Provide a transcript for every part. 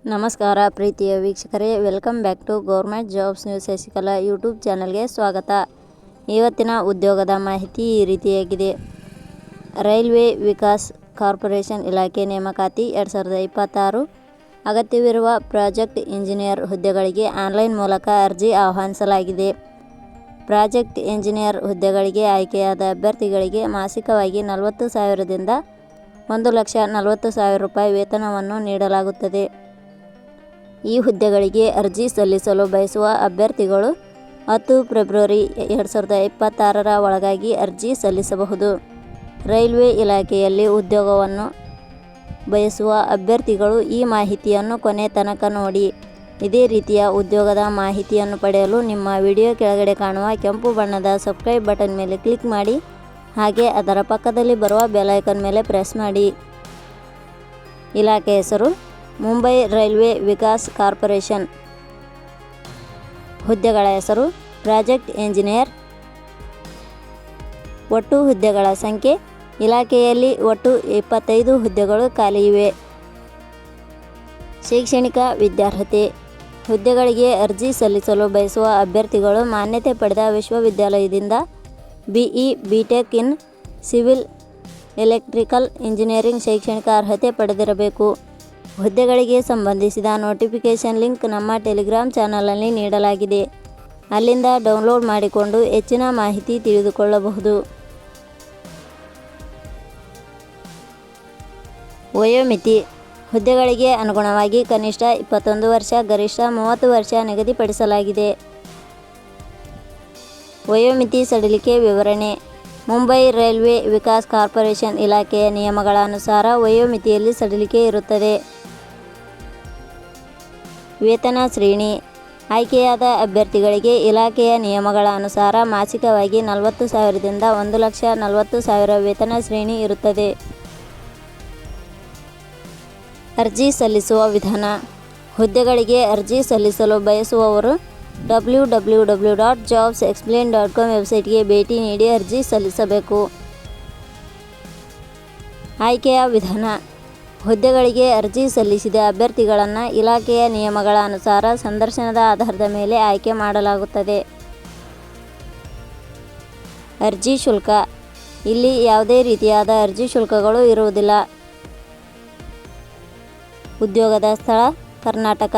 ನಮಸ್ಕಾರ ಪ್ರೀತಿಯ ವೀಕ್ಷಕರೇ, welcome back to government jobs news Shashikala YouTube ಚಾನಲ್ಗೆ ಸ್ವಾಗತ. ಇವತ್ತಿನ ಉದ್ಯೋಗದ ಮಾಹಿತಿ ಈ ರೀತಿಯಾಗಿದೆ. ರೈಲ್ವೆ ವಿಕಾಸ್ ಕಾರ್ಪೊರೇಷನ್ ಇಲಾಖೆ ನೇಮಕಾತಿ 2026. ಅಗತ್ಯವಿರುವ ಪ್ರಾಜೆಕ್ಟ್ ಇಂಜಿನಿಯರ್ ಹುದ್ದೆಗಳಿಗೆ ಆನ್ಲೈನ್ ಮೂಲಕ ಅರ್ಜಿ ಆಹ್ವಾನಿಸಲಾಗಿದೆ. ಪ್ರಾಜೆಕ್ಟ್ ಇಂಜಿನಿಯರ್ ಹುದ್ದೆಗಳಿಗೆ ಆಯ್ಕೆಯಾದ ಅಭ್ಯರ್ಥಿಗಳಿಗೆ ಮಾಸಿಕವಾಗಿ 40,000 ದಿಂದ 1,40,000 ರೂಪಾಯಿ ವೇತನವನ್ನು ನೀಡಲಾಗುತ್ತದೆ. ಈ ಹುದ್ದೆಗಳಿಗೆ ಅರ್ಜಿ ಸಲ್ಲಿಸಲು ಬಯಸುವ ಅಭ್ಯರ್ಥಿಗಳು 10 ಫೆಬ್ರವರಿ 2026 ಒಳಗಾಗಿ ಅರ್ಜಿ ಸಲ್ಲಿಸಬಹುದು. ರೈಲ್ವೆ ಇಲಾಖೆಯಲ್ಲಿ ಉದ್ಯೋಗವನ್ನು ಬಯಸುವ ಅಭ್ಯರ್ಥಿಗಳು ಈ ಮಾಹಿತಿಯನ್ನು ಕೊನೆ ತನಕ ನೋಡಿ. ಇದೇ ರೀತಿಯ ಉದ್ಯೋಗದ ಮಾಹಿತಿಯನ್ನು ಪಡೆಯಲು ನಿಮ್ಮ ವಿಡಿಯೋ ಕೆಳಗಡೆ ಕಾಣುವ ಕೆಂಪು ಬಣ್ಣದ ಸಬ್ಸ್ಕ್ರೈಬ್ ಬಟನ್ ಮೇಲೆ ಕ್ಲಿಕ್ ಮಾಡಿ, ಹಾಗೆ ಅದರ ಪಕ್ಕದಲ್ಲಿ ಬರುವ ಬೆಲ್ ಐಕಾನ್ ಮೇಲೆ ಪ್ರೆಸ್ ಮಾಡಿ. ಇಲಾಖೆ ಹೆಸರು ಮುಂಬೈ ರೈಲ್ವೆ ವಿಕಾಸ್ ಕಾರ್ಪೊರೇಷನ್. ಹುದ್ದೆಗಳ ಹೆಸರು ಪ್ರಾಜೆಕ್ಟ್ ಇಂಜಿನಿಯರ್. ಒಟ್ಟು ಹುದ್ದೆಗಳ ಸಂಖ್ಯೆ ಇಲಾಖೆಯಲ್ಲಿ ಒಟ್ಟು 25 ಹುದ್ದೆಗಳು ಖಾಲಿ ಇವೆ. ಶೈಕ್ಷಣಿಕ ವಿದ್ಯಾರ್ಹತೆ. ಹುದ್ದೆಗಳಿಗೆ ಅರ್ಜಿ ಸಲ್ಲಿಸಲು ಬಯಸುವ ಅಭ್ಯರ್ಥಿಗಳು ಮಾನ್ಯತೆ ಪಡೆದ ವಿಶ್ವವಿದ್ಯಾಲಯದಿಂದ BE BTech in civil electrical engineering ಶೈಕ್ಷಣಿಕ ಅರ್ಹತೆ ಪಡೆದಿರಬೇಕು. ಹುದ್ದೆಗಳಿಗೆ ಸಂಬಂಧಿಸಿದ ನೋಟಿಫಿಕೇಷನ್ ಲಿಂಕ್ ನಮ್ಮ ಟೆಲಿಗ್ರಾಮ್ ಚಾನಲಲ್ಲಿ ನೀಡಲಾಗಿದೆ. ಅಲ್ಲಿಂದ ಡೌನ್ಲೋಡ್ ಮಾಡಿಕೊಂಡು ಹೆಚ್ಚಿನ ಮಾಹಿತಿ ತಿಳಿದುಕೊಳ್ಳಬಹುದು. ವಯೋಮಿತಿ. ಹುದ್ದೆಗಳಿಗೆ ಅನುಗುಣವಾಗಿ ಕನಿಷ್ಠ 21 ವರ್ಷ, ಗರಿಷ್ಠ 30 ವರ್ಷ ನಿಗದಿಪಡಿಸಲಾಗಿದೆ. ವಯೋಮಿತಿ ಸಡಿಲಿಕೆ ವಿವರಣೆ. ಮುಂಬೈ ರೈಲ್ವೆ ವಿಕಾಸ್ ಕಾರ್ಪೊರೇಷನ್ ಇಲಾಖೆಯ ನಿಯಮಗಳ ಅನುಸಾರ ವಯೋಮಿತಿಯಲ್ಲಿ ಸಡಿಲಿಕೆ ಇರುತ್ತದೆ. ವೇತನ ಶ್ರೇಣಿ. ಆಯ್ಕೆಯಾದ ಅಭ್ಯರ್ಥಿಗಳಿಗೆ ಇಲಾಖೆಯ ನಿಯಮಗಳ ಅನುಸಾರ ಮಾಸಿಕವಾಗಿ 40,000 ದಿಂದ 1,40,000 ವೇತನ ಶ್ರೇಣಿ ಇರುತ್ತದೆ. ಅರ್ಜಿ ಸಲ್ಲಿಸುವ ವಿಧಾನ. ಹುದ್ದೆಗಳಿಗೆ ಅರ್ಜಿ ಸಲ್ಲಿಸಲು ಬಯಸುವವರು www.jobsexplain.com ವೆಬ್ಸೈಟ್ಗೆ ಭೇಟಿ ನೀಡಿ ಅರ್ಜಿ ಸಲ್ಲಿಸಬೇಕು. ಆಯ್ಕೆಯ ವಿಧಾನ. ಹುದ್ದೆಗಳಿಗೆ ಅರ್ಜಿ ಸಲ್ಲಿಸಿದ ಅಭ್ಯರ್ಥಿಗಳನ್ನು ಇಲಾಖೆಯ ನಿಯಮಗಳ ಅನುಸಾರ ಸಂದರ್ಶನದ ಆಧಾರದ ಮೇಲೆ ಆಯ್ಕೆ ಮಾಡಲಾಗುತ್ತದೆ. ಅರ್ಜಿ ಶುಲ್ಕ. ಇಲ್ಲಿ ಯಾವುದೇ ರೀತಿಯಾದ ಅರ್ಜಿ ಶುಲ್ಕಗಳು ಇರುವುದಿಲ್ಲ. ಉದ್ಯೋಗದ ಸ್ಥಳ ಕರ್ನಾಟಕ.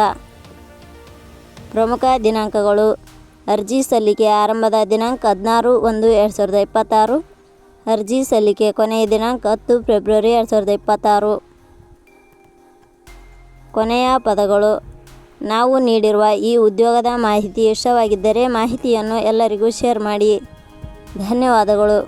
ಪ್ರಮುಖ ದಿನಾಂಕಗಳು. ಅರ್ಜಿ ಸಲ್ಲಿಕೆ ಆರಂಭದ ದಿನಾಂಕ 16/1/2026. ಅರ್ಜಿ ಸಲ್ಲಿಕೆ ಕೊನೆಯ ದಿನಾಂಕ 10 ಫೆಬ್ರವರಿ 2026. ಕೊನೆಯ ಪದಗಳು. ನಾವು ನೀಡಿರುವ ಈ ಉದ್ಯೋಗದ ಮಾಹಿತಿ ಇಷ್ಟವಾಗಿದ್ದರೆ ಮಾಹಿತಿಯನ್ನು ಎಲ್ಲರಿಗೂ ಶೇರ್ ಮಾಡಿ. ಧನ್ಯವಾದಗಳು.